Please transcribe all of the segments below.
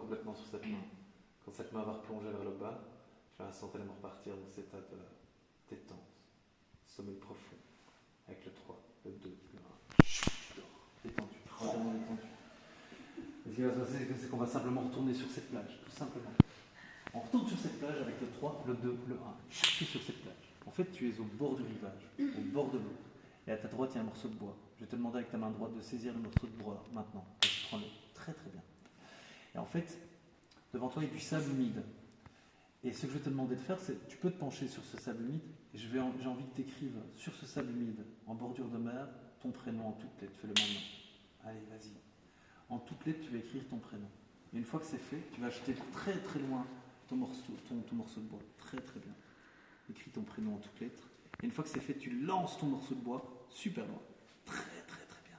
complètement sur cette main. Quand cette main va replonger vers le bas, tu vas instantanément repartir dans cet état de détente, sommeil profond, avec le 3, le 2, le 1. Détendu, vraiment détendu. Et ce qui va se passer, c'est qu'on va simplement retourner sur cette plage, tout simplement. On retourne sur cette plage avec le 3, le 2, le 1. Puis sur cette plage. En fait, tu es au bord du rivage, au bord de l'eau. Et à ta droite, il y a un morceau de bois. Je vais te demander avec ta main droite de saisir le morceau de bois maintenant. Prends-le très très bien. Et en fait, devant toi, il y a du sable humide. Et ce que je vais te demander de faire, c'est tu peux te pencher sur ce sable humide. Et j'ai envie que tu écrives sur ce sable humide, en bordure de mer, ton prénom en toutes lettres. Fais-le maintenant. Allez, vas-y. En toutes lettres, tu vas écrire ton prénom. Et une fois que c'est fait, tu vas jeter très très loin ton morceau de bois. Très très bien. Écris ton prénom en toutes lettres. Et une fois que c'est fait, tu lances ton morceau de bois super loin. Très très très bien.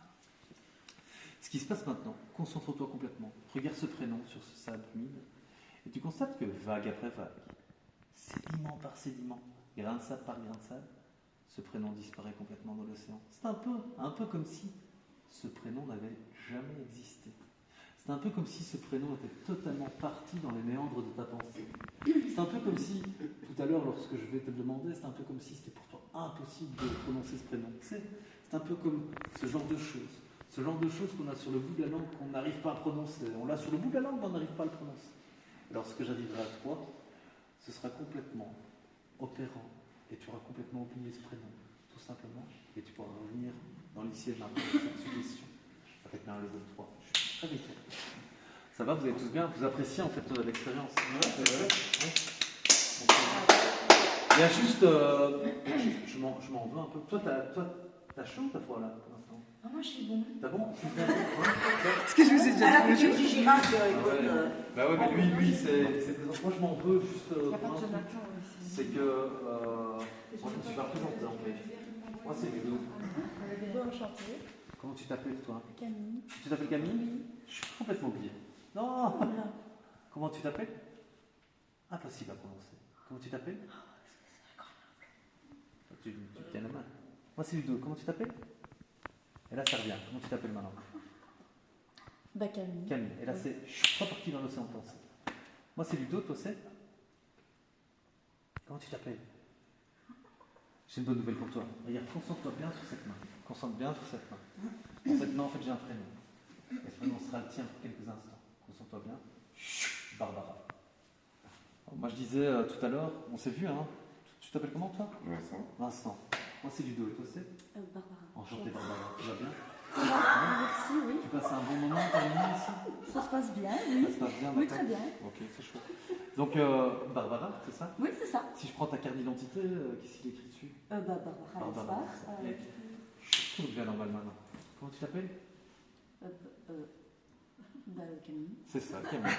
Ce qui se passe maintenant, concentre-toi complètement. Regarde ce prénom sur ce sable humide. Et tu constates que vague après vague, sédiment par sédiment, grain de sable par grain de sable, ce prénom disparaît complètement dans l'océan. C'est un peu comme si ce prénom n'avait jamais existé. C'est un peu comme si ce prénom était totalement parti dans les méandres de ta pensée. C'est un peu comme si, tout à l'heure, lorsque je vais te le demander, c'est un peu comme si c'était pour toi impossible de prononcer ce prénom. C'est un peu comme ce genre de choses. Ce genre de choses qu'on a sur le bout de la langue qu'on n'arrive pas à prononcer. On l'a sur le bout de la langue, mais on n'arrive pas à le prononcer. Et lorsque j'arriverai à toi, ce sera complètement opérant. Et tu auras complètement oublié ce prénom, tout simplement. Et tu pourras revenir dans l'ici et maintenant avec cette suggestion. Avec un level 3. Je suis très méfiant. Ça va, vous allez tous bien? Vous appréciez en fait l'expérience? Ouais, c'est vrai. Il y a juste. Je m'en veux un peu. Toi, t'as chaud ou t'as froid là pour l'instant? Ah, moi je suis bon. T'as bon? Ce que je vous ai déjà dit. Du girafe, Bah ouais, mais lui, c'est présent. Moi, je m'en veux juste. Il n'y a pas de Jonathan ici. C'est que. Moi, je me suis pas présenté en fait. Moi, c'est Ludo. Bon, enchanté. Comment tu t'appelles toi? Camille. Tu t'appelles Camille? Oui. Je suis complètement oublié. Non! Voilà. Comment tu t'appelles? Impossible à prononcer. Comment tu t'appelles? Tu te tiens la main. Moi, c'est Ludo. Comment tu t'appelles? Et là, ça revient. Comment tu t'appelles maintenant? Bah, Camille. Camille. Et là, c'est. Je suis pas parti dans l'océan de pensée. Moi, c'est Ludo. Toi, c'est? Comment tu t'appelles? J'ai une bonne nouvelle pour toi. Regarde, concentre-toi bien sur cette main. Concentre bien sur cette main. Dans cette main, en fait, j'ai un prénom. Et ce prénom sera le tien pour quelques instants. Concentre-toi bien. Barbara. Alors, moi, je disais tout à l'heure, on s'est vu, hein? Tu t'appelles comment, toi? Vincent. Vincent. Moi, c'est Ludo. Et toi, c'est? Barbara. Enchanté, Barbara. Tu vas bien? Ça va, merci, oui. Tu passes un bon moment, Camille, ici? Ça se passe bien, oui. Ça se passe bien, Oui, d'accord. très bien. Ok, c'est chouette. Donc, Barbara, c'est ça? Oui, c'est ça. Si je prends ta carte d'identité, qu'est-ce qu'il est écrit dessus? Barbara Barbara. Lesbar. Tout devient normal maintenant. Comment tu t'appelles? Camille. C'est ça, Camille.